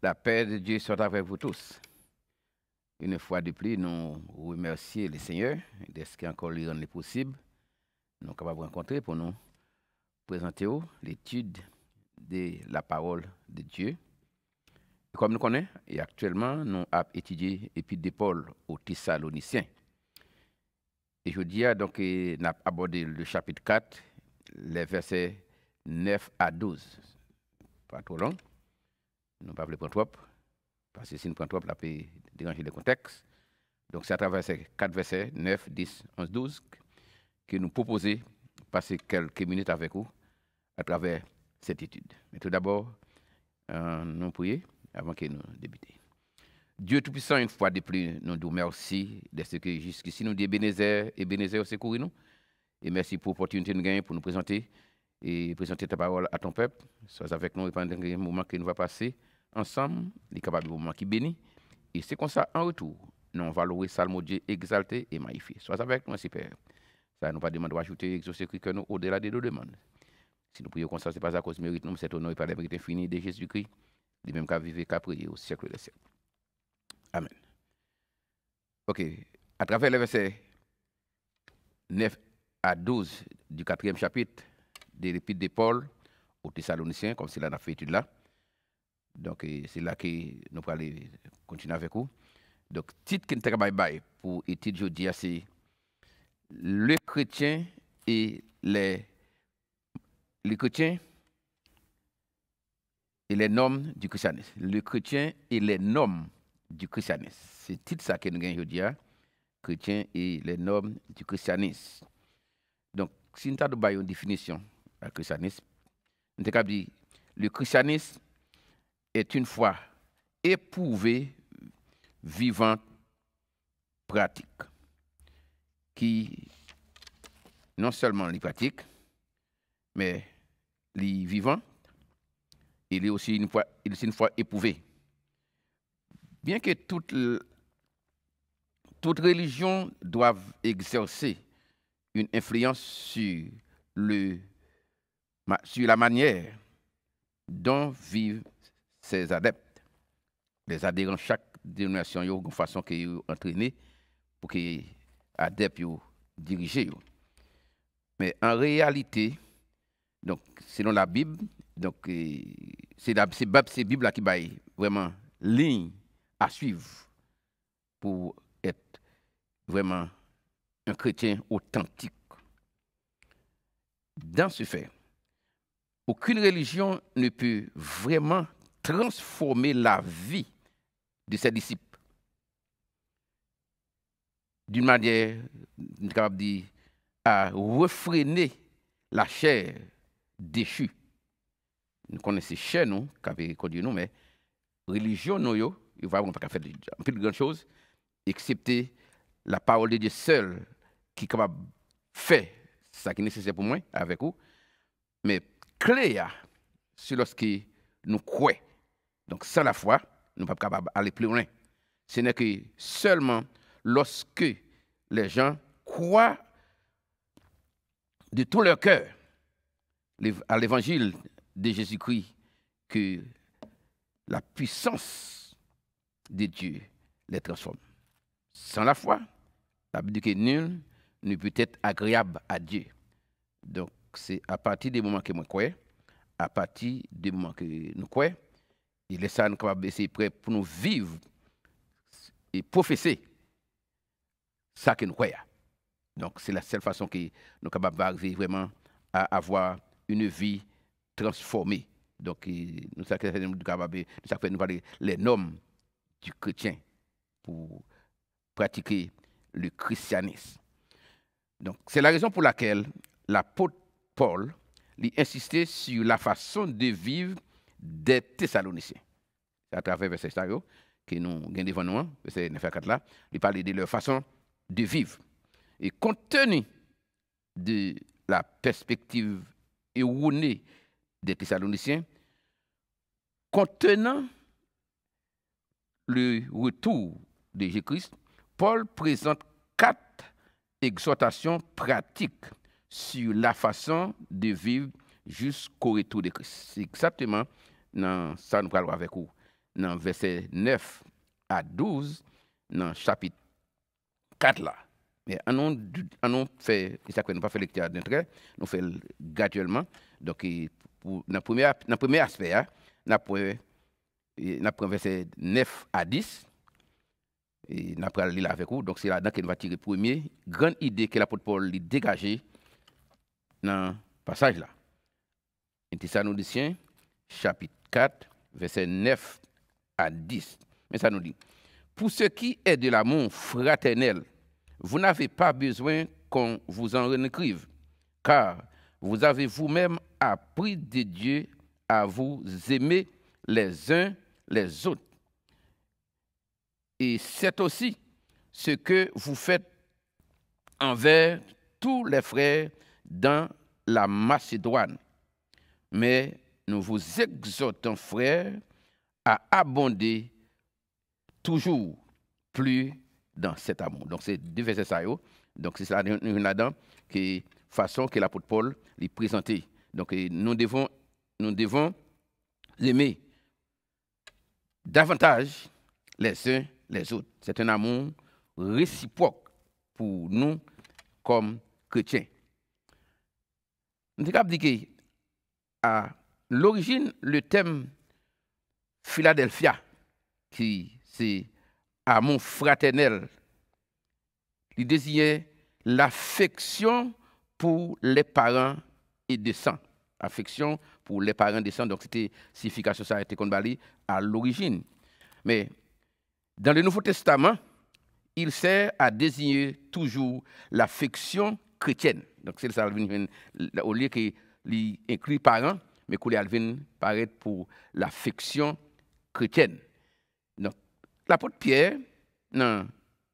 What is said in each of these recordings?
La paix de Dieu soit avec vous tous. Une fois de plus, nous remercions le Seigneur de ce qui encore lui rend possible. Nous sommes capables de rencontrer pour nous présenter l'étude de la parole de Dieu. Comme nous connaissons, et actuellement, nous avons étudié l'épître de Paul aux Thessaloniciens. Et je dis donc, nous avons abordé le chapitre 4, les versets 9 à 12. Pas trop long. Nous ne pouvons pas prendre trop, parce que si nous prenons trop, ça peut déranger le contexte. Donc, c'est à travers ces 4 versets, 9, 10, 11, 12, que nous proposons de passer quelques minutes avec vous à travers cette étude. Mais tout d'abord, nous prions avant que nous débutions. Dieu Tout-Puissant, une fois de plus, nous nous remercions de ce que jusqu'ici nous dit Ebenezer et Ebenezer au secours nous. Et merci pour l'opportunité de gagner pour nous présenter et présenter ta parole à ton peuple. Sois avec nous pendant les moments que nous allons passer ensemble, les capables de moments qui bénissent. Et c'est comme ça, en retour, nous allons valorer Salmo Dieu exalté et magnifié. Sois avec nous, ainsi Père. Ça nous pas demander d'ajouter, exaucer que nous au-delà de nos demandes. Si nous prions comme ça, ce n'est pas à cause de mérite, nous, c'est au nom et par les mérites infinis de Jésus-Christ, de même qu'à vivre et qu'à prier au siècle des siècles. Amen. Ok, à travers les versets 9 à 12 du 4e chapitre de l'épître de Paul aux Thessaloniciens, comme c'est là dans fait étude là. Donc, c'est là que nous allons continuer avec vous. Donc, titre qui nous bye pour étude aujourd'hui, c'est le chrétien et les chrétiens et les normes du christianisme. Le chrétien et les normes du christianisme. C'est le titre ça que nous gagnons aujourd'hui, chrétien et les normes du christianisme. Donc, si nous avons une définition du christianisme, nous avons dit le christianisme est une foi éprouvée, vivante, pratique, qui non seulement les pratique, mais les vivant, il est aussi une foi éprouvée. Bien que toute religion doive exercer une influence sur la manière dont vivent ses adeptes. Les adhérents, chaque dénomination, il y a une façon qu'ils sont entraînés pour que les adeptes dirigent. Mais en réalité, donc, selon la Bible, donc, c'est la Bible qui va vraiment ligne à suivre pour être vraiment un chrétien authentique. Dans ce fait, aucune religion ne peut vraiment transformer la vie de ses disciples d'une manière, capable de dire, à refréner la chair déchue. Nous connaissons chair, nous, qui avait conduit nous, mais religion, nous, il ne va pas faire un peu de grandes choses, excepté la parole de Dieu seule qui est capable de faire ce qui est nécessaire pour moi, avec vous. Mais clé, c'est lorsque nous croyons. Donc, sans la foi, nous ne sommes pas capables d'aller plus loin. Ce n'est que seulement lorsque les gens croient de tout leur cœur à l'évangile de Jésus-Christ que la puissance de Dieu les transforme. Sans la foi, la Bible dit que nul ne peut être agréable à Dieu. Donc, c'est à partir du moment que nous croyons, à partir du moment que nous croyons, il est ça nous capables d'essayer prêt pour nous vivre et professer ça que nous croyons. Donc, c'est la seule façon que nous sommes capables d'arriver vraiment à avoir une vie transformée. Donc, nous sommes capables de parler les normes du chrétien pour pratiquer le christianisme. Donc, c'est la raison pour laquelle l'apôtre Paul insistait sur la façon de vivre des Thessaloniciens. C'est à travers verset que nous avons devant nous, verset 9 à 4 là, il parle de leur façon de vivre. Et compte tenu de la perspective erronée des Thessaloniciens, contenant le retour de Jésus-Christ, Paul présente 4 exhortations pratiques sur la façon de vivre jusqu'au retour de Christ. C'est exactement dans ça nous parlons avec vous dans verset 9 à 12, dans chapitre 4 là. Mais on fait, ça qu'on pas fait lecture d'entrée, nous fait graduellement. Donc, dans le premier aspect, nous prenons verset 9 à 10. Et nous allons lire avec vous. Donc, c'est là-dedans qu'on va tirer la première grande idée que l'apôtre Paul a dégagée dans ce passage-là. Et ça nous dit, chapitre 4, verset 9 à 10. Mais ça nous dit, pour ce qui est de l'amour fraternel, vous n'avez pas besoin qu'on vous en écrive, car vous avez vous-même appris de Dieu à vous aimer les uns les autres. Et c'est aussi ce que vous faites envers tous les frères dans la Macédoine. Mais nous vous exhortons, frères, à abonder toujours plus dans cet amour. Donc, c'est deux versets ça. Donc, c'est ça là-dedans que façon que l'apôtre Paul lui présentait. Donc, nous devons aimer davantage les uns les autres. C'est un amour réciproque pour nous comme chrétiens. Nous avons dit qu'à l'origine, le thème Philadelphia, qui c'est amour fraternel, il désignait l'affection pour les parents et des sang. Affection pour les parents des sang. Donc, c'était signification ça a été combattu à l'origine. Mais dans le Nouveau Testament, il sert à désigner toujours l'affection chrétienne. Donc, c'est ça, au lieu qu'il inclut parents, mais qu'il vient paraître pour l'affection chrétienne. Donc, l'apôtre Pierre, dans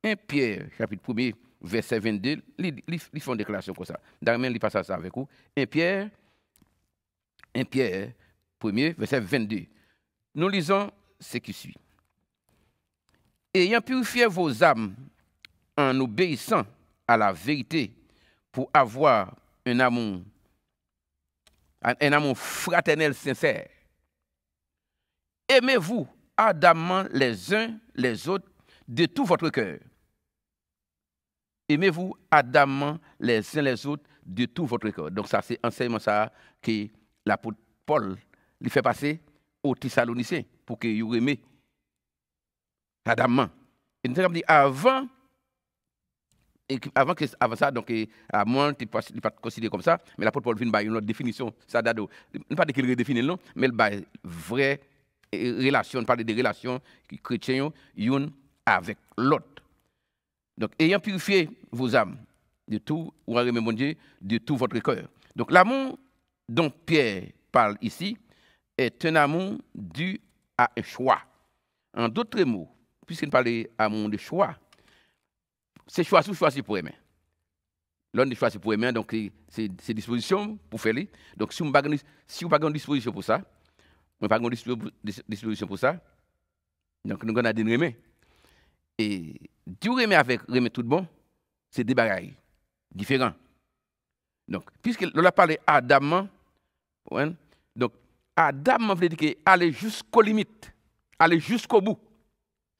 1 Pierre, chapitre 1er, verset 22, il fait une déclaration comme ça. D'ailleurs, il passe ça avec vous. 1 Pierre, 1er, verset 22. Nous lisons ce qui suit. Ayant purifié vos âmes en obéissant à la vérité pour avoir un amour fraternel sincère. Aimez-vous ardemment les uns les autres de tout votre cœur. Aimez-vous ardemment les uns les autres de tout votre cœur. Donc ça, c'est enseignement ça que l'apôtre Paul lui fait passer aux Thessaloniciens pour qu'ils aiment ardemment. Et nous avons dit avant ça, donc à moins tu ne pas considérer comme ça, mais l'apôtre Paul vient par une autre définition. Ça date de pas de qu'il redéfinit non, mais le vraie relation, parler des relations chrétiennes une avec l'autre. Donc, ayant purifié vos âmes de tout, ou à mon Dieu, de tout votre cœur. Donc, l'amour dont Pierre parle ici est un amour dû à un choix. En d'autres mots, puisqu'il parle d'amour de choix, c'est choisi pour aimer. L'on est choisi pour aimer, donc c'est disposition pour faire. Donc, si vous n'avez pas de disposition pour ça, vous n'avez pas de disposition pour ça, donc nous allons dire aimer. Et Dieu remet avec remet tout bon, c'est des bagailles différents. Donc, puisque l'on a parlé ardemment, donc ardemment veut dire aller jusqu'aux limites, aller jusqu'au bout.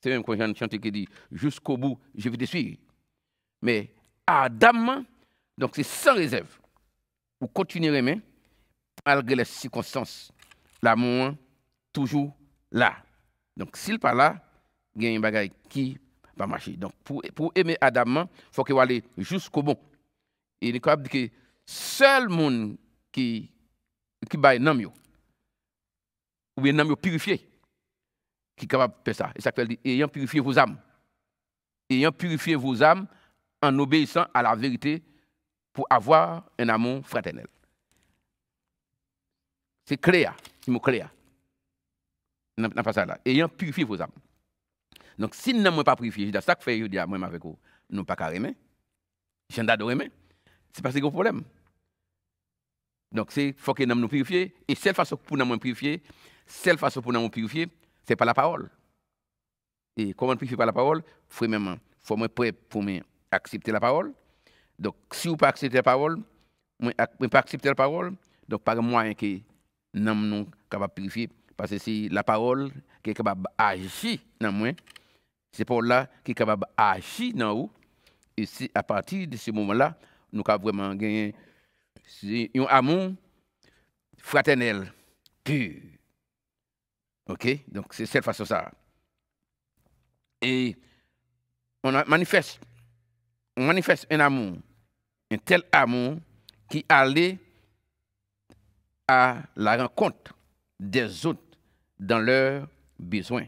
C'est même quand j'ai un chanteur qui dit jusqu'au bout, je vais te suivre. Mais ardemment, donc c'est sans réserve. Vous continuez à aimer, malgré les circonstances. L'amour, toujours là. Donc, s'il n'est pas là, il y a un bagage qui va marcher. Donc, pour aimer ardemment, il faut qu'il aille jusqu'au bout. Et il est capable de dire que seul monde qui baille nam yo, ou bien nam yo purifié, qui est capable de faire ça. Et ça veut dire ayant purifié vos âmes. Ayant purifié vos âmes en obéissant à la vérité pour avoir un amour fraternel. C'est clair, c'est mot clair. Dans pas ça là. Ayant purifié vos âmes. Donc, si nous n'avons pas purifié, c'est ça que fait dire moi avec vous, nous pas carrément. J'en adore aimer. C'est parce que c'est un problème. Donc, c'est faut que nous purifier. Et seule façon pour nous purifier, c'est par la parole. Et comment purifier par la parole? Il faut me prêt pour accepter la parole. Donc, si vous ne pas accepter la parole, pas accepter la parole, donc par moyen que nous sommes capables de purifier. Parce que si la parole qui est capable d'agir dans moi. C'est pour là qui est capable d'agir dans vous. Et c'est à partir de ce moment-là, nous avons vraiment gagné un amour fraternel, pur. OK? Donc, c'est cette façon ça. Et on manifeste un amour, un tel amour qui allait à la rencontre des autres dans leurs besoins.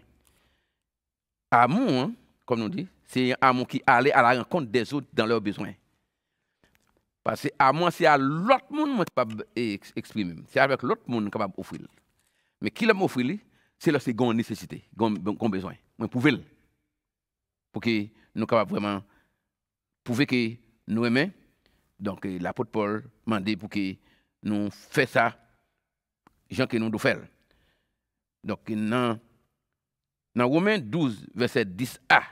Amour, hein, comme nous dit, c'est un amour qui allait à la rencontre des autres dans leurs besoins. Parce que amour, c'est à l'autre monde capable d'exprimer. C'est avec l'autre monde capable d'offrir. Mais qui l'aime offrir, c'est lorsque il y a une nécessité, un besoin. Moi, pouvez pour que nous capables vraiment prouver que nous aimons. Donc, l'apôtre Paul m'a dit pour que nous fassions ça, gens que nous devons faire. Donc, dans Romains 12, verset 10a,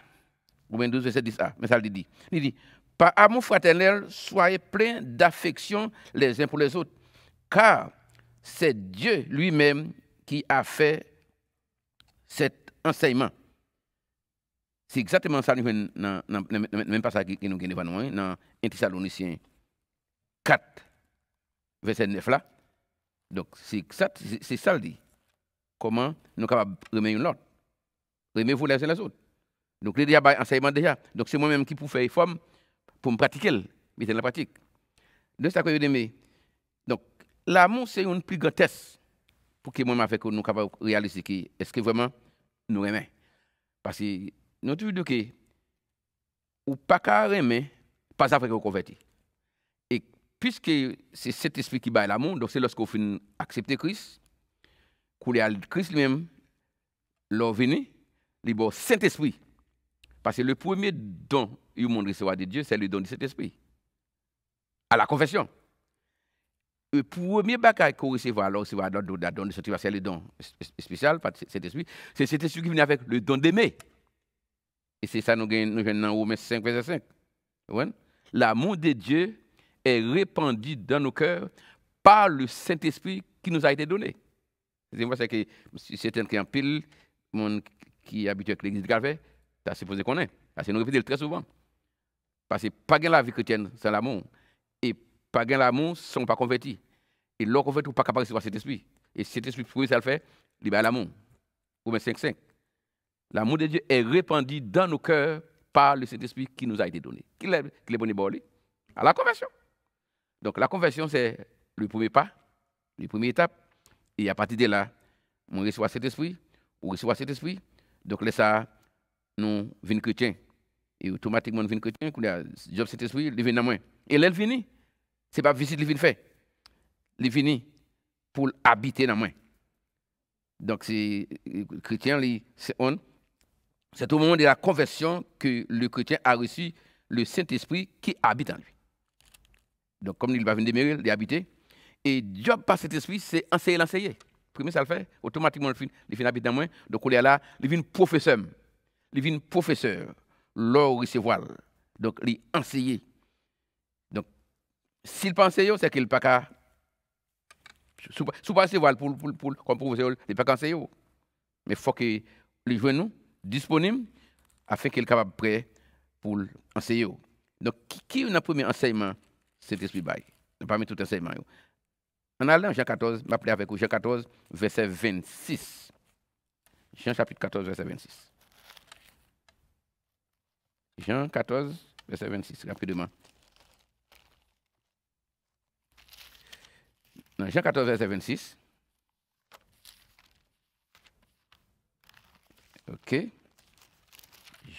Romains 12, verset 10a, mais ça le dit. Il dit, par amour fraternel, soyez pleins d'affection les uns pour les autres, car c'est Dieu lui-même qui a fait cet enseignement. C'est exactement ça nous avons dans même passage qui nous gagne devant nous dans 1 Thessaloniciens 4 verset 9 là. Donc c'est ça le dit. Comment nous sommes capables de remettre l'autre. Remettez-vous les uns les autres. Donc il y a un enseignement déjà. Donc c'est moi-même qui pour faire forme pour me pratiquer, mettre la pratique. De ça que je dis. Donc l'amour c'est une plus grande test pour que moi avec nous sommes capables de réaliser que est-ce que vraiment nous aimons. Parce que nous toujours dit que ou pas qu'à aimer, pas après qu'on convertit. Et puisque c'est cet esprit qui bat l'amour, donc c'est lorsqu'on finit accepter Christ, couler à Christ lui-même, leur venir, le bon Saint-Esprit. Parce que le premier don que monde recevoir de Dieu, c'est le don du Saint-Esprit. À la confession. Le premier bagage qu'on recevra, alors c'est le don de Saint-Esprit, c'est le don spécial, pas Saint-Esprit, c'est cet esprit qui vient avec le don d'aimer. Et c'est ça nous gagnons dans Romains 5, verset 5. Ouais? L'amour de Dieu est répandu dans nos cœurs par le Saint-Esprit qui nous a été donné. C'est pour ça que c'est un qui en pile, monde qui habite avec l'église de Calvaire, ça c'est supposé qu'on est. Parce que nous répétons très souvent. Parce que pas de la vie chrétienne sans l'amour. Et pas de l'amour sans pas converti. Et l'on converti ou pas capable de recevoir cet esprit. Et cet esprit, pour ça le fait, il a l'amour. Romains 5, 5. L'amour de Dieu est répandu dans nos cœurs par le Saint-Esprit qui nous a été donné. Qui est bon à la conversion. Donc la conversion, c'est le premier pas, la première étape. Et à partir de là, on reçoit cet esprit, on reçoit cet esprit. Donc là, ça, nous venons chrétiens. Et automatiquement, nous venons chrétiens. Job cet esprit, il vient dans moi. Et là, il vient. Ce n'est pas visite, il vient faire. Il vient pour habiter dans moi. Donc, c'est chrétien, c'est au moment de la conversion que le chrétien a reçu le Saint-Esprit qui habite en lui. Donc, comme il va venir demeurer, il est habité. Et Dieu, par cet esprit, c'est enseigner l'enseigner. Premier, ça le fait, automatiquement, il vient habiter dans moi. Donc, on est là, il vient professeur. Il vient professeur. L'or recevoir. Donc, il enseigner. Donc, s'il pense, c'est qu'il n'est pas qu'à. Si vous pas recevoir comme professeur, il n'est pas qu'à enseigner. Mais il faut qu'il joue nous. Disponible afin qu'il soit capable prêt pour enseigner. Donc, qui est le premier enseignement cet esprit bail? Parmi tout enseignement. En allant Jean 14, je vais avec vous, Jean 14, verset 26. Jean chapitre 14, verset 26. Jean 14, verset 26, rapidement. Dans Jean 14, verset 26. OK.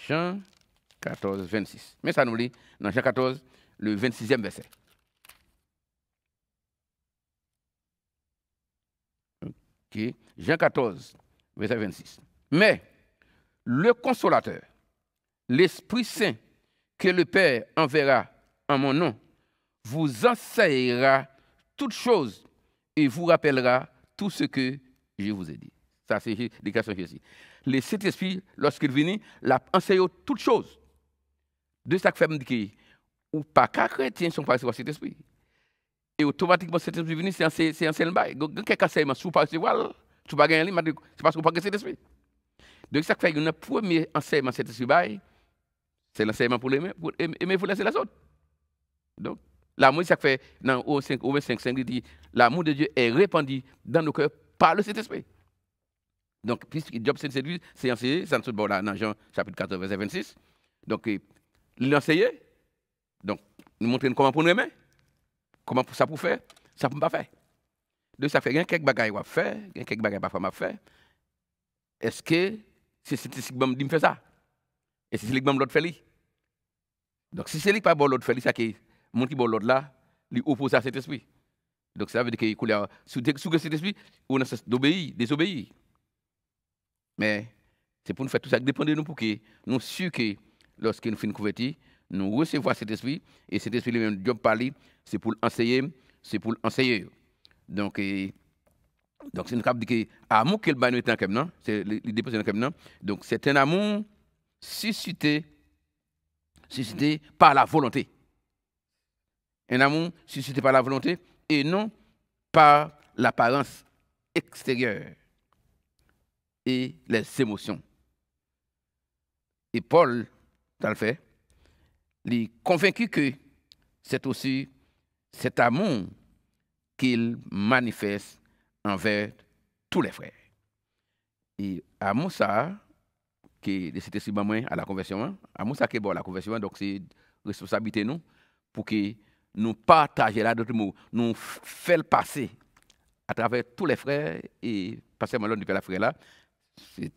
Jean 14, 26. Mais ça nous lit dans Jean 14, le 26e verset. OK. Jean 14, verset 26. Mais le consolateur, l'Esprit Saint, que le Père enverra en mon nom, vous enseignera toutes choses et vous rappellera tout ce que je vous ai dit. Ça, c'est l'éducation de Jésus. Le Saint-Esprit, lorsqu'il vient, l'a enseigné toutes choses. De ça que fait me dire ou pas qu'à chrétien sont pas recevoir cet esprit. Et automatiquement, cet esprit vient, c'est enseignement. Quelques enseignements, si vous ne pas recevoir, tu ne vas pas gagner, c'est parce que vous n'avez pas cet esprit. Donc, ça fait que le premier enseignement, c'est l'enseignement pour aimer vous laisser les autres. Donc, l'amour, ça fait, dans au 25, 5, il dit, l'amour de Dieu est répandu dans nos cœurs par le Saint-Esprit. Donc, puisque Job c'est séduit, c'est enseigné, ça nous bon là, dans Jean chapitre 14, verset 26. Donc, l'enseigner, donc, nous montrer comment pour nous aimer, comment ça pour faire, ça pour pas faire. Donc, ça fait qu'il y a quelques bagages à faire, il y a quelques bagages parfois à faire. Est-ce que c'est ce qui me fait ça? Et c'est ce qui l'autre fait? Donc, si c'est lui qui pas bon l'autre fait, ça qui mon qui bon l'autre là, lui oppose à cet esprit. Donc, ça veut dire qu'il coule sous cet esprit, on a d'obéir, désobéir. Mais c'est pour nous faire tout ça, dépend de nous pour que nous sûrs que lorsque nous finissons convertir, nous recevons cet esprit, et cet esprit, le Dieu parle, c'est pour enseigner, c'est pour enseigner. Donc, c'est une capable de dire que l'amour qu'il bat nous est comme non, c'est l'idée de comme non. Donc, c'est un amour suscité par la volonté. Un amour suscité par la volonté et non par l'apparence extérieure et les émotions. Et Paul, dans le fait, il est convaincu que c'est aussi cet amour qu'il manifeste envers tous les frères. Et amour ça, qui c'était si bon à la conversion, amour ça qui est bon à la conversion, donc c'est responsabilité nous pour que nous partagions là d'autres mots, nous faisons passer à travers tous les frères et pas seulement l'un du père frère là, c'est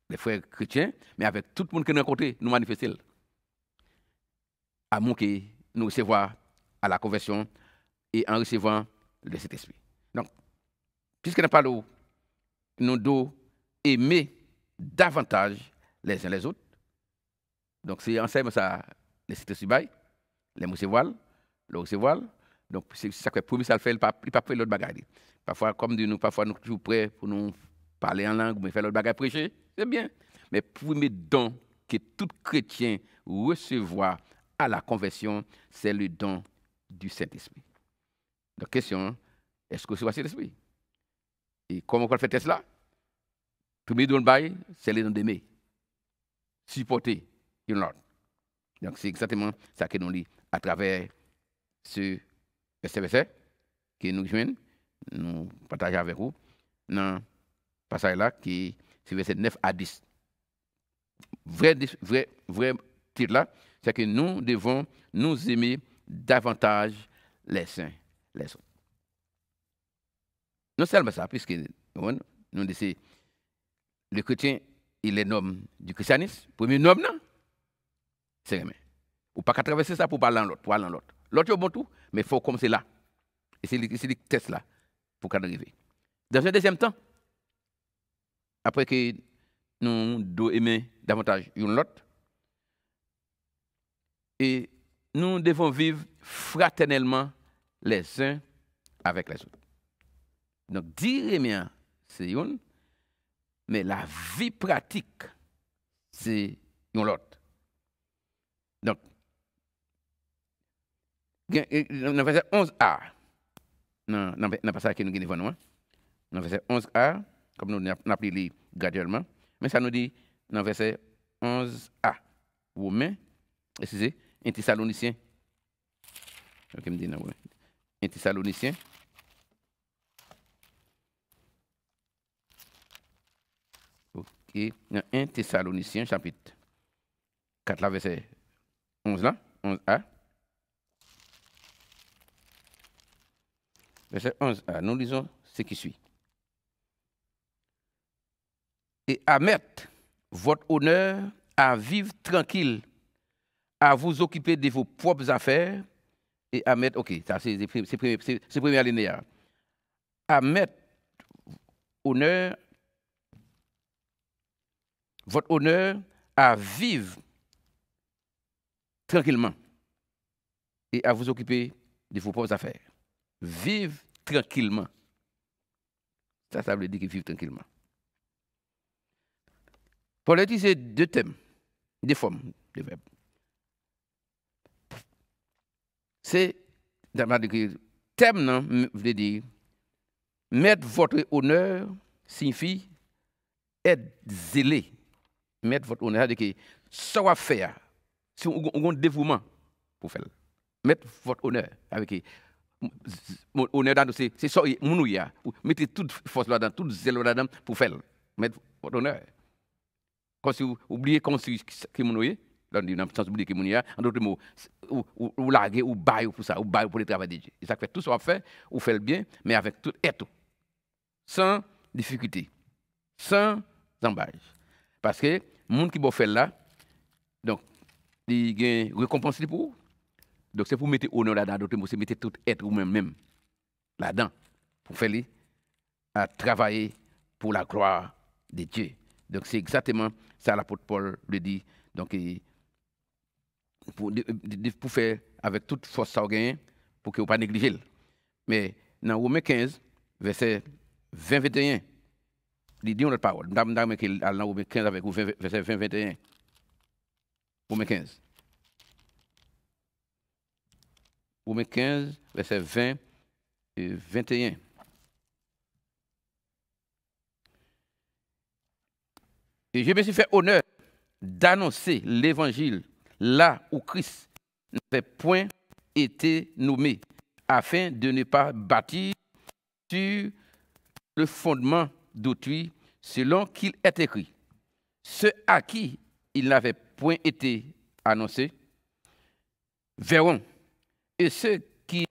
les frères chrétiens, mais avec tout le monde qui nous rencontre, nous manifester amour que nous recevons à la conversion et en recevant le Saint-Esprit. Donc, puisque nous parlons, nous devons aimer davantage les uns les autres. Donc, c'est ensemble ça, le Saint-Esprit, les recevoir, le recevoir. Donc, c'est ça que le premier ça le fait, il ne peut pas faire l'autre bagaille. Parfois, comme nous, parfois, nous sommes toujours prêts pour nous parler en langue, ou faire l'autre bagaille, prêcher, c'est bien. Mais pour mes dons que tout chrétien recevoir à la conversion, c'est le don du Saint-Esprit. Donc, question, est-ce que c'est le Saint-Esprit? Et comment on fait test là? Premier don bail, c'est le don d'aimer. Supporter une autre. Donc, c'est exactement ça que nous lit à travers ce verset que nous joignons, nous partageons avec vous dans le passage là, qui c'est verset 9 à 10. Vrai titre là, c'est que nous devons nous aimer davantage les uns les autres. Non seulement ça, puisque nous disons, le chrétien, il est l'homme du christianisme. Premier homme, non? C'est aimer. Ou pas qu'à traverser ça pour parler en l'autre, pour aller en l'autre. L'autre est bon tout, mais il faut commencer là. Et c'est le test là pour qu'on arrive. Dans un deuxième temps, après que nous devons aimer davantage l'autre, et nous devons vivre fraternellement les uns avec les autres. Donc, dire aimer, c'est une, mais la vie pratique, c'est une autre. Donc, dans le verset 11a, non, pas ça que nous avons devant nous. Dans le verset 11a, comme nous avons appelé graduellement, mais ça nous dit dans le verset 11a, Romains, excusez, 1 Thessaloniciens. Ok, me dit non, 1 Thessaloniciens. Ok, dans 1 Thessaloniciens, chapitre 4, là, verset 11 là, 11a. Verset 11a, nous lisons ce qui suit. Et à mettre votre honneur à vivre tranquille, à vous occuper de vos propres affaires, et à mettre, ok, ça c'est premier alinéa. À mettre votre honneur à vivre tranquillement et à vous occuper de vos propres affaires. Vivre tranquillement. Ça veut dire que vivre tranquillement. Pour utiliser deux thèmes, deux formes de verbes. C'est, thème, non, veut dire, mettre votre honneur signifie être zélé Mettre votre honneur, c'est-à-dire que ça va faire, si on a un dévouement pour faire. Mettre votre honneur avec mon honneur dans c'est ça, mon ouïa. Mettez toute force là-dedans, toute zèle là-dedans pour faire. Mettre votre honneur. Quand si vous oubliez comment c'est que mon ouïa, dans le sens oublier que mon ouïa, en d'autres mots, ou larguer, ou bailler pour ça, ou bailler pour le travail de Dieu. Et ça fait tout ça à faire, ou fait le bien, mais avec tout et tout. Sans difficulté, sans embâche. Parce que le monde qui va faire là, donc, il y a une récompense pour vous. Donc, c'est pour mettre honneur là-dedans, d'autres mots, c'est mettre tout être ou même là-dedans, pour faire à travailler pour la gloire de Dieu. Donc, c'est exactement ça l'apôtre Paul le dit. Donc, pour faire avec toute force ça gagne, pour que vous ne pas négliger. Mais dans Romains 15, verset 20-21, il dit une autre parole. Dans Romains 15 avec vous, verset 20-21. Romains 15. Romains 15, verset 20 et 21. Et je me suis fait honneur d'annoncer l'évangile là où Christ n'avait point été nommé, afin de ne pas bâtir sur le fondement d'autrui, selon qu'il est écrit. Ceux à qui il n'avait point été annoncé verront, et ceux qui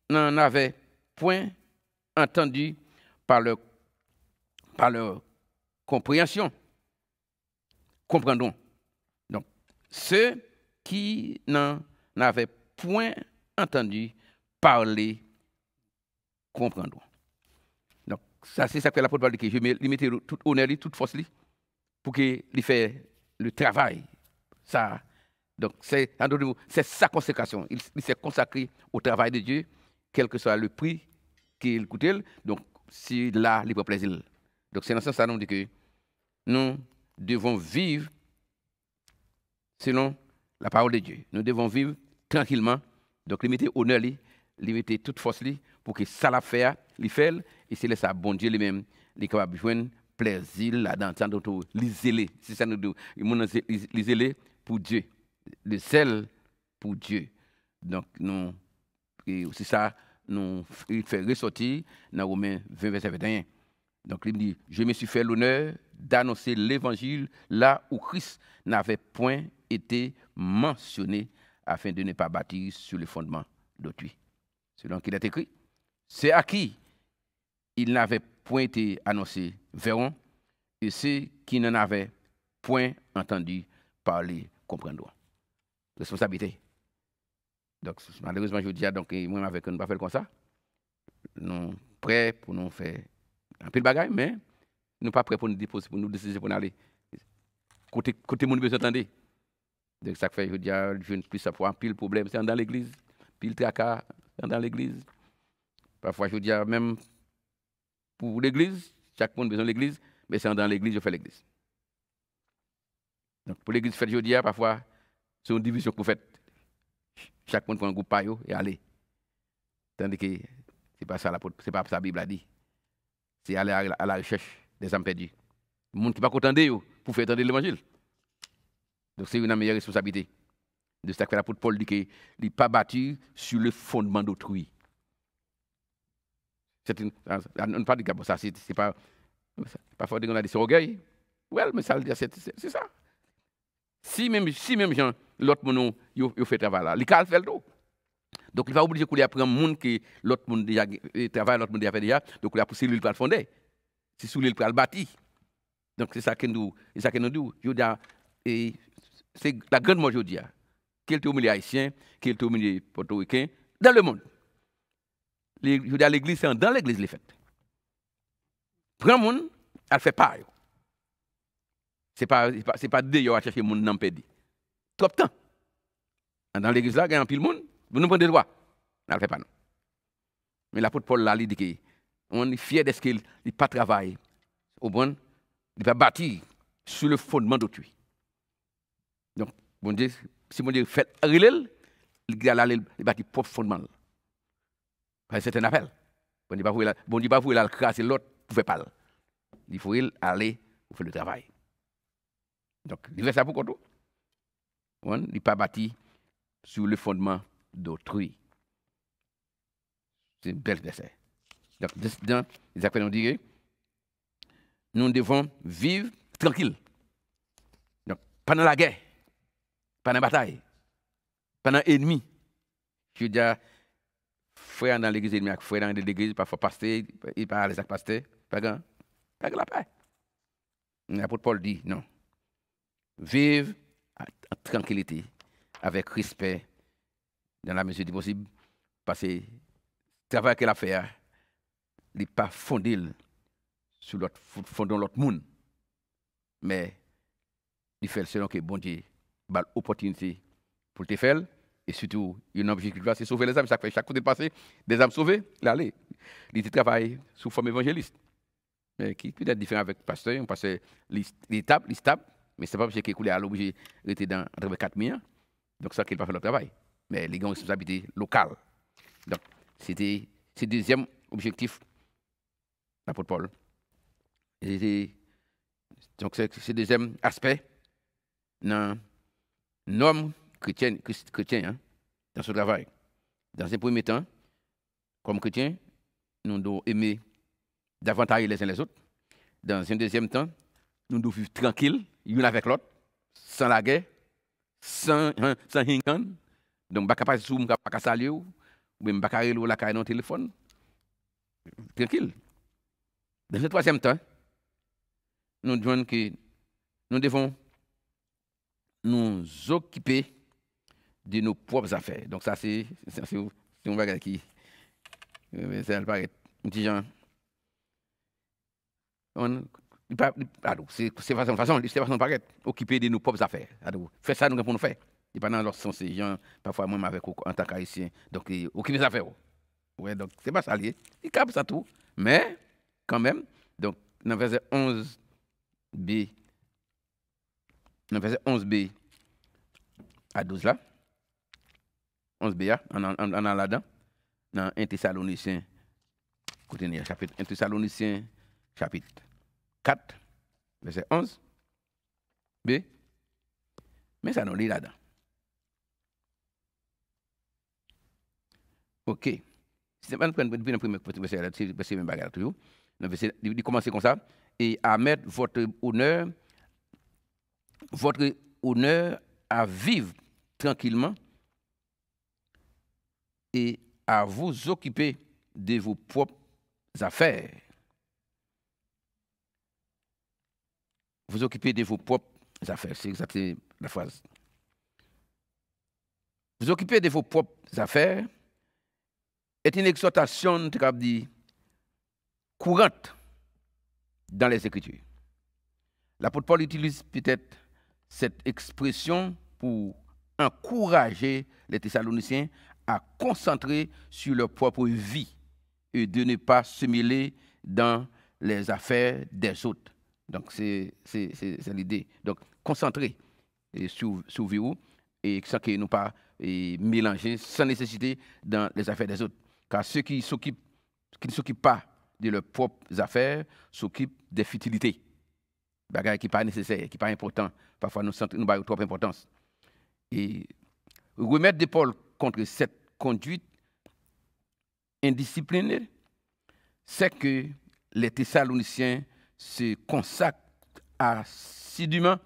n'en avaient point entendu par leur compréhension comprendront. Donc, ceux qui n'en avaient point entendu parler comprendront. Donc, ça, c'est ça que l'apôtre Paul dit, que je vais lui mettre toute honneur, toute force, pour qu'il fasse le travail. Ça, donc, c'est sa consécration. Il s'est consacré au travail de Dieu, quel que soit le prix qu'il coûte. Donc, c'est là, il peut plaisir. Donc, c'est dans ce sens, ça nous dit que nous devons vivre selon la parole de Dieu. Nous devons vivre tranquillement. Donc, limiter honneur, limiter toute force pour que ça la fait, et c'est ça, bon Dieu lui-même, il est capable de joindre plaisir là-dedans, les zélés. C'est ça nous dit. Les zélés pour Dieu. Le zèle pour Dieu. Donc, nous, c'est ça, nous fait ressortir dans Romains 20, verset 21. Donc, il dit, je me suis fait l'honneur d'annoncer l'évangile là où Christ n'avait point été mentionné, afin de ne pas bâtir sur le fondement d'autrui. Selon qu'il est écrit, c'est à qui il n'avait point été annoncé verront, et ceux qui n'en avaient point entendu parler comprendront. Responsabilité. Donc, malheureusement, je dis, donc, moi, avec nous, ne pas faire comme ça. Nous prêts pour nous faire un peu de bagaille, mais nous ne sommes pas prêts pour nous déposer, pour nous décider pour aller. Côté mon besoin d'entendre. Donc, ça fait, je dis, je ne plus ça pour un pile problème, c'est dans l'église, pile tracas, dans l'église. Parfois, je dis, même pour l'église, chaque monde a besoin de l'église, mais c'est dans l'église, je fais l'église. Donc, pour l'église, je dis, parfois, c'est une division que vous faites. Chaque monde prend un groupe paillot et aller. Tandis que ce n'est pas ça, c'est pas ça la Bible a dit. C'est aller à la recherche des âmes perdues. Le monde qui n'est pas content d'eux pour faire entendre l'évangile. Donc c'est une meilleure responsabilité. De ce que l'apôtre Paul dit qu'il n'est pas battu sur le fondement d'autrui. On ne parle pas de ça, c'est pas fort de qu'on a dit c'est orgueil. Well, mais ça c'est ça. Si même gens, l'autre monde, il fait travail là, il va faire tout. Donc il va obliger qu'il y a un monde qui l'autre monde déjà travaille, l'autre monde déjà fait déjà, donc il a poussé l'huile pour le fonder. C'est sous l'huile pour le bâtir. Donc c'est ça que nous dit. Je dis, et c'est la grande majorité, qu'il est au milieu haïtien, qu'il est au milieu portoricain, dans le monde. Je dis à l'église, c'est dans l'église les fêtes. Prends le monde, elle fait pareil. C'est pas d'ailleurs à chercher le monde dans le pays. Trop de temps. Dans l'église là, il y a un pile monde, vous nous prenez des droits. Elle ne fait pas non. Mais l'apôtre Paul là, il dit qu'on est fier de ce qu'il n'a pas travaillé. Au bon, il va bâtir sur le fondement d'autrui. Donc, bon Dieu, si mon Dieu fait relève, il va bâtir propre fondement. C'est un appel. Bon Dieu pas vous aller craser l'autre pour faire pas. Il faut aller pour faire le travail. Donc, il fait ça pour quoi? Il n'est pas bâti sur le fondement d'autrui. C'est un bel verset. Donc, dans les actes on dirait, nous devons vivre tranquille. Donc, pendant la guerre, pendant la bataille, pendant l'ennemi, je veux dire, frère dans l'église ennemi, frère dans l'église, parfois pasteur, il parle avec pasteur, pas grand la paix. L'apôtre Paul dit non. Vive en tranquillité, avec respect, dans la mesure du possible, parce que le travail qu'elle a fait, il n'est pas fondé sur l'autre monde, mais il fait selon que bon Dieu a l'opportunité pour te faire, et surtout, il y a un objectif, c'est sauver les âmes. Chaque côté de passé, des âmes sauvées, l'aller. Il travaille sous forme évangéliste. Mais qui peut être différent avec le pasteur, parce que l'étape, mais ce n'est pas parce qu'il est obligé d'être dans entre 4 000 ans. Donc, ça qu'il pas fait le travail. Mais les gens ont une responsabilité locale. Donc, c'était le deuxième objectif de l'apôtre Paul. Donc, c'est le deuxième aspect dans l'homme chrétien hein, dans ce travail. Dans un premier temps, comme chrétien, nous devons aimer davantage les uns les autres. Dans un deuxième temps, nous devons vivre tranquilles, l'un avec l'autre, sans la guerre, sans hingan. Donc, pas capable de se pas saluer, ou même pas capable de la caille dans le téléphone. Tranquille. Dans le troisième temps, nous devons nous occuper de nos propres affaires. Donc, ça, c'est un bagage qui. Ça paraît un petit genre. C'est façon paraître occuper de nos propres affaires. Faire ça, nous pour nous faire. Et pas dans l'autre sens, les gens, parfois, moi, avec en tant qu'haïtien. Donc, occuper des affaires. Ouais, donc, c'est pas ça lié. Il capte ça tout. Mais, quand même, donc, dans le verset 11b, à 12 là, 11b, on a là-dedans, dans 1 Thessaloniciens, chapitre 1 Thessaloniciens, chapitre 4, verset 11, B, mais ça nous lit là-dedans. Ok. C'est pas le premier verset, c'est même bagarre toujours. Il commence comme ça. Et à mettre votre honneur à vivre tranquillement et à vous occuper de vos propres affaires. Vous occuper de vos propres affaires, c'est exactement la phrase. Vous occuper de vos propres affaires est une exhortation courante dans les Écritures. L'apôtre Paul utilise peut-être cette expression pour encourager les Thessaloniciens à concentrer sur leur propre vie et de ne pas se mêler dans les affaires des autres. Donc, c'est l'idée. Donc, concentrer sur vie et sans que nous pas mélanger sans nécessité dans les affaires des autres. Car ceux qui ne s'occupent pas de leurs propres affaires s'occupent des futilités. Bagaille qui n'est pas nécessaire, qui n'est pas important. Parfois, nous avons trop d'importance. Et remettre de Paul contre cette conduite indisciplinée, c'est que les Thessaloniciens se consacrent assidûment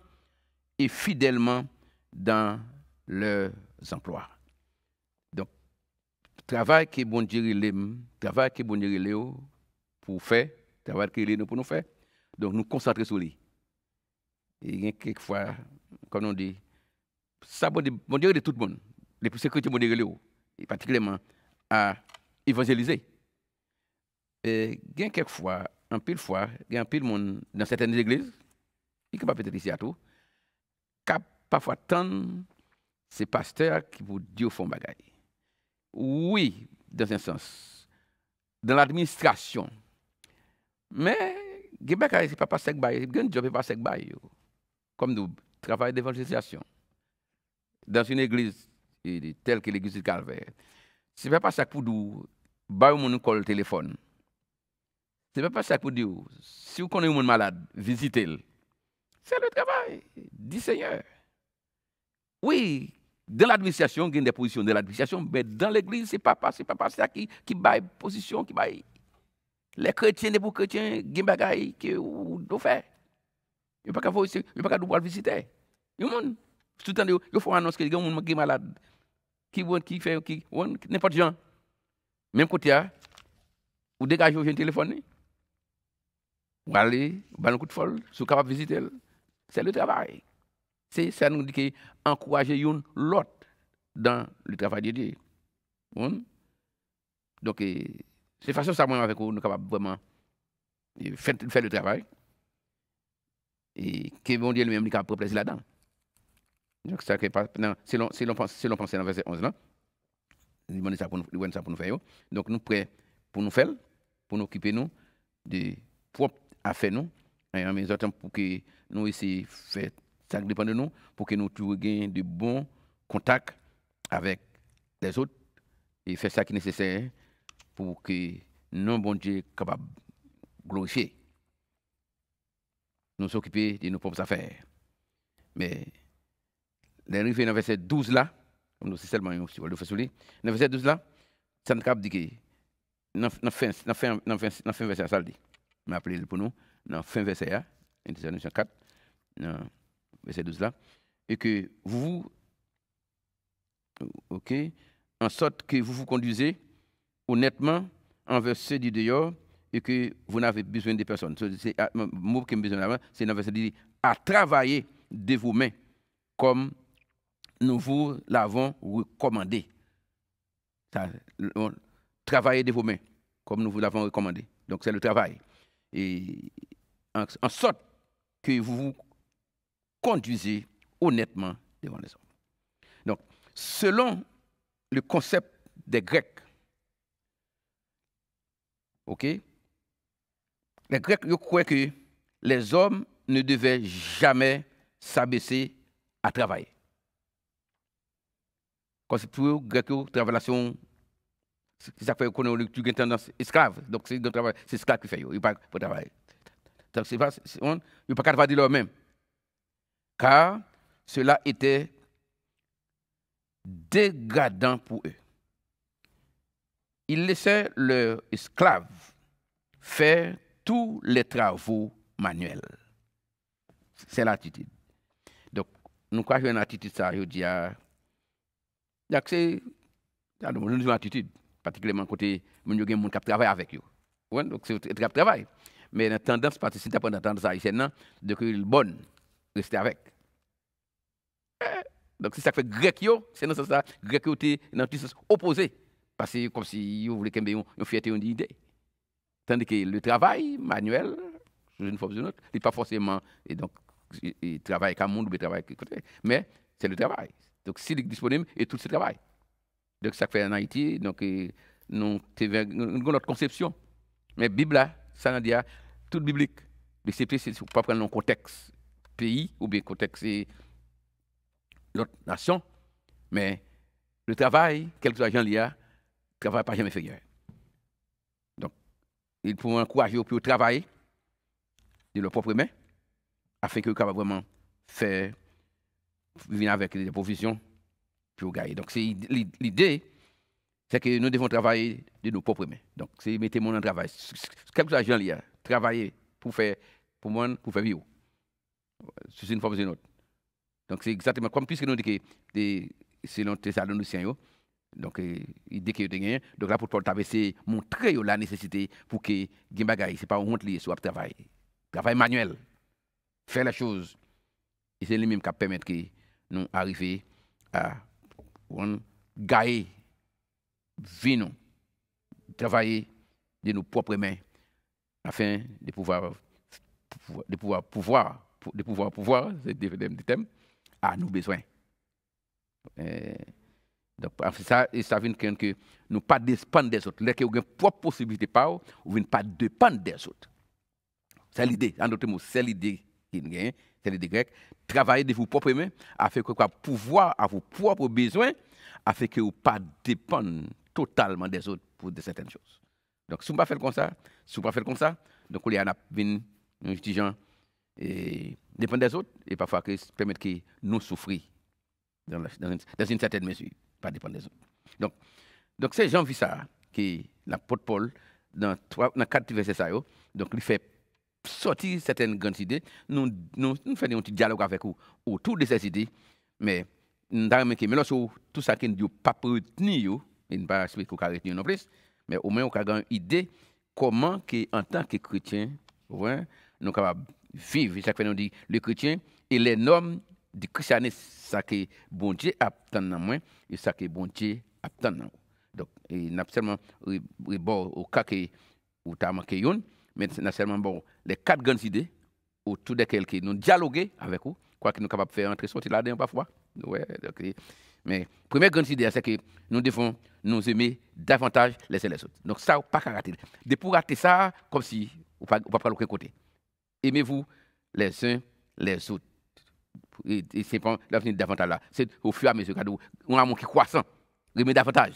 et fidèlement dans leurs emplois. Donc, travail que bon Dieu pour faire, travail que nous pour nous faire. Donc, nous concentrer sur lui. Et quelquefois, comme on dit, ça bon Dieu de tout le monde, les plus sécurité bon Dieu et particulièrement à évangéliser. Et quelquefois, un pile fois, il y a un pile monde dans certaines églises, il ne peut pas peut-être ici à tout, qui parfois tant ces pasteurs qui vous disent au fond bagaille. Oui, dans un sens, dans l'administration, mais il n'y a pas passer bail, il y a un job pas passer bail, comme nous travail d'évangélisation dans une église telle que l'église du Calvaire. Ce n'est pas ça pour nous, bail mon call téléphone. Ce n'est pas ça pour dire, si vous connaissez un malade, visitez-le. C'est le travail du Seigneur. Oui, dans l'administration, il y a des positions de l'administration, mais dans l'église, ce n'est pas ça qui baille position, qui baille. Les chrétiens, les pour chrétiens, il y a des bagailles que vous devez faire. Il n'y a pas qu'à visiter. Il y a des gens, tout le temps, il faut annoncer qu'il y a des gens qui sont malades, qui fait, n'importe quoi. Même côté, vous dégagez un téléphone, vous allez, vous allez un coup de folle, vous êtes capable de visiter. C'est le travail. Ça nous dit qu'encourager l'autre dans le travail de Dieu. Donc, c'est façon ça, moi, avec vous, nous sommes capables vraiment faire le travail. Et que bon Dieu lui-même, il est capable de plaisir là-dedans. Donc, ça, si l'on pense dans le verset 11, là, il demande ça pour nous faire. Donc, nous prêts pour nous faire, pour nous occuper nous de propres affaires, nous, et en même temps, pour que nous ici faire ça dépend de nous, pour que nous ayons de bons contacts avec les autres et faire ça qui est nécessaire pour que nous, bon Dieu, soyons capables de glorifier, nous occuper de nos propres affaires. Mais, l'arrivée dans le verset 12 là, comme nous c'est seulement le dans le verset 12 là, ça nous dit que, dans le fin verset, ça le dit, je vais appeler pour nous, dans le fin verset, Intitulé 4, dans verset 12 là, et que vous, ok, en sorte que vous vous conduisez honnêtement envers ceux du dehors et que vous n'avez besoin de personne. C'est le mot qui me besoin d'avant, c'est dans verset dit à travailler de vos mains comme nous vous l'avons recommandé. Travailler de vos mains comme nous vous l'avons recommandé. Donc c'est le travail. Et en sorte que vous vous conduisez honnêtement devant les hommes. Donc, selon le concept des Grecs, ok, les Grecs ils croient que les hommes ne devaient jamais s'abaisser à travailler. Quand c'est pour les Grecs, travaillation, c'est ça fait qu'on a une tendance esclave. Donc, c'est esclave qui fait, il ne pas pour travailler. Donc, il ne pas travailler de leur-même. Car cela était dégradant pour eux. Ils laissaient leurs esclaves faire tous les travaux manuels. C'est l'attitude. Donc, nous croyons une attitude, ça, je dis, c'est une attitude, particulièrement côté, il y a des gens qui travaillent avec eux. Donc, c'est un travail. Mais la tendance, parce que si tu as tendance haïtienne, de que le bon, rester avec. Donc, c'est ça que fait grec, c'est dans ce sens, grec, c'est dans le sens opposé. Parce que comme si vous voulez qu'il y ait une fierté, une idée. Tandis que le travail manuel, sous une forme ou une autre, n'est pas forcément, et donc, il travaille comme monde ou il travaille côté, mais c'est le travail. Donc, s'il est disponible, et tout ce travail. Donc, ça fait en Haïti, donc, nous avons notre conception. Mais la Bible, ça veut dire, toute biblique, l'excepté, c'est pour pas prendre un contexte pays ou bien contexte l'autre nation, mais le travail, quel que soit le genre, le travail n'est pas jamais fait. Donc, il faut encourager pour travailler de leurs propres mains, afin qu'ils puissent vraiment faire, venir avec des provisions pour gagner. Donc, l'idée, c'est que nous devons travailler de nos propres mains. Donc, c'est mettre mon travail. Quel que soit le genre, travailler pour faire vivre. C'est une forme ou une autre. Donc, c'est exactement comme puisque nous disons que c'est l'un Thessaloniciens, donc dès que vous donc là pour Paul c'est montrer la nécessité pour que Gimbagaï, c'est pas honte lié sur le travail manuel, faire la chose. Et c'est lui-même qui permet que nous arrivions à gagner, vivre, travailler de nos propres mains afin de pouvoir c'est des thèmes à nos besoins. Donc, ça veut dire que nous ne pas dépendre des autres. Lorsque nous avons une propre possibilité, nous ne pas dépendre des autres. C'est l'idée. En d'autres mots, c'est l'idée qui est c'est l'idée grecque. Travaillez de vos propres mains afin que vous pouvoir à vos propres besoins, afin que vous ne pas dépendre totalement des autres pour de certaines choses. Donc, si vous ne pas faire comme ça, donc il y a une étudiant et dépend des autres et parfois que permettre que nous souffrir dans une certaine mesure, pas dépendre des autres. Donc c'est Jean vu ça, que l'apôtre Paul, dans 4 versets, ça, donc il fait sortir certaines grandes idées. Nous faisons un petit dialogue avec vous autour de ces idées, mais nous avons remarqué, mais lorsque tout ça qui ne pas retenu, il ne pas expliquer qu'on a retenu non plus, mais au moins on a une idée comment que, en tant que chrétien, nous sommes capables de vivre. Chaque fois nous dit le chrétien et les normes du christianisme, ça que bon Dieu attend dans moi et ça que bon Dieu attend dans moi. Donc, il n'a seulement bon au cas où tu as manqué une, mais il n'a seulement bon les 4 grandes idées autour desquelles nous dialoguer avec vous, quoi que nous sommes capables de faire entrer sortir là-dedans parfois. Ouais, okay. Mais première grande idée, c'est que nous devons nous aimer davantage les uns les autres. Donc, ça, pas qu'à rater. De pour rater ça, comme si on ne va pas l'autre côté. Aimez-vous les uns les autres. Et c'est pas l'avenir davantage là. C'est au fur et à mesure qu'on a un qui croissant. Aimer davantage.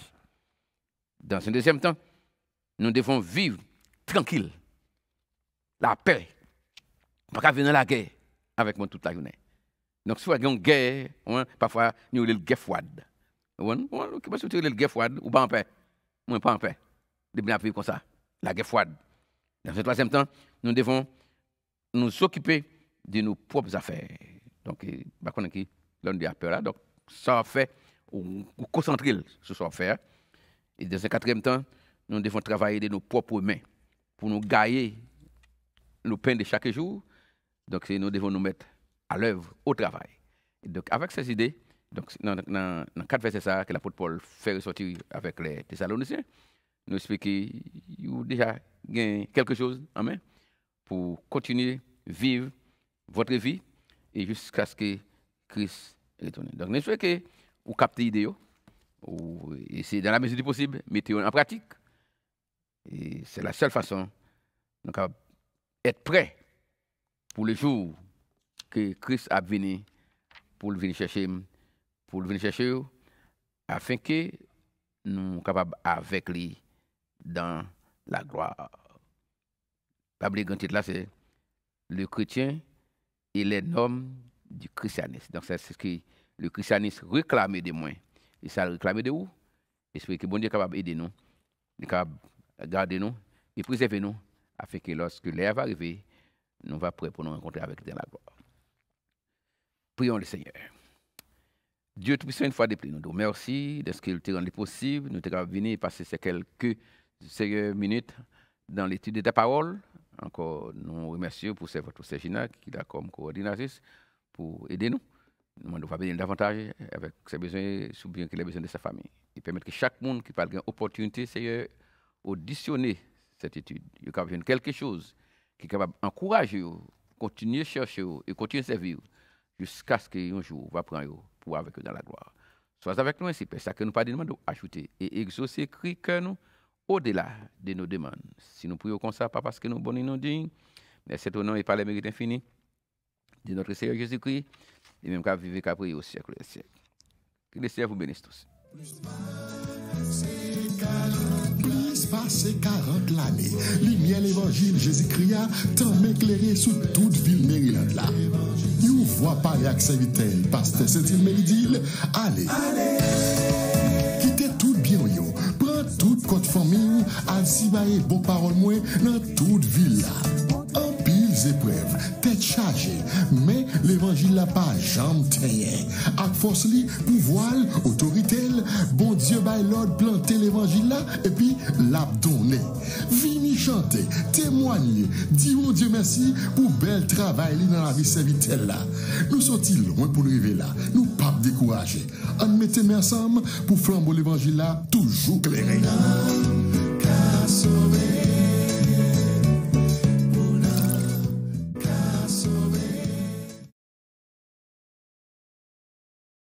Dans un deuxième temps, nous devons vivre tranquille. La paix. Pas qu'à venir dans la guerre avec moi toute la journée. Donc, si vous avez une guerre, parfois, nous avons une guerre froide. Vous avez une guerre froide ou pas en paix? Moi, pas en paix. De bien vivre comme ça. La guerre froide. Dans un troisième temps, nous devons nous occuper de nos propres affaires. Donc, par contre, l'on dit à peur là. Donc, ça fait, ou concentrer sur ce qu'on fait. Et dans un quatrième temps, nous devons travailler de nos propres mains pour nous gagner le pain de chaque jour. Donc, nous devons nous mettre à l'œuvre, au travail. Et donc, avec ces idées, donc, dans 4 versets ça, que l'apôtre Paul fait ressortir avec les Thessaloniciens, nous expliquons qu'il y a déjà quelque chose en main pour continuer à vivre votre vie et jusqu'à ce que Christ retourne. Donc, nous souhaitons que vous captez l'idée, ou essayez dans la mesure du possible, mettez-le en pratique. Et c'est la seule façon d'être prêt pour le jour que Christ a venu pour venir chercher, afin que nous soyons capables avec lui dans la gloire. Pas oublier grand titre là, c'est le chrétien et les normes du christianisme. Donc c'est ce que le christianisme réclame de moi. Et ça réclame de vous. J'espère que bon Dieu est capable d'aider nous, capable de garder nous et préserver nous, afin que lorsque l'heure va arriver, nous va prêts pour nous rencontrer avec lui dans la gloire. Prions le Seigneur. Dieu Tout-Puissant, une fois de plus, nous disons merci de ce qu'il te rendu possible. Nous sommes venus passer ces quelques minutes dans l'étude de ta parole. Encore, nous remercions pour votre Gina qui est comme coordinatrice pour aider nous. Nous demandons de bénir davantage avec ses besoins, sous bien qu'il ait besoin de sa famille. Et permettre que chaque monde qui parle d'une opportunité, Seigneur, auditionner cette étude. Il y a quelque chose qui est capable d'encourager, continuer à chercher et continuer à servir jusqu'à ce qu'un jour va prendre pour avec eux dans la gloire. Sois avec nous ainsi, Père, ça que nous pas demandé ajouter et exaucer cri que nous au-delà de nos demandes. Si nous prions comme ça, pas parce que nous bons et nous dignes, mais c'est au nom et par les mérites infinis de notre Seigneur Jésus-Christ, et même qu'à vivre qu'à prier au siècle des siècles. Que le Seigneur vous bénisse tous. Plus passé 40 l'année, lumière l'évangile Jésus-Christ tant m'éclairer sous toute ville Maryland là. You voit parler avec serviteur, pasteur Saint-Il Méridil, allez. Quittez tout bien yo, prends toute côte famille, ainsi bailler bon parole moi dans toute ville là. Épreuves, tête chargée, mais l'évangile n'a pas jamais tenu. Avec force li, pouvoir, autorité, bon Dieu bail l'ordre planter l'évangile là et puis l'abdonner. Vini chanter, témoigner, dire mon Dieu merci pour bel travail dans la vie serviteur là. Nous sommes loin pour arriver là, nous pas décourager. On mettait ensemble pour flamber l'évangile là toujours clairé.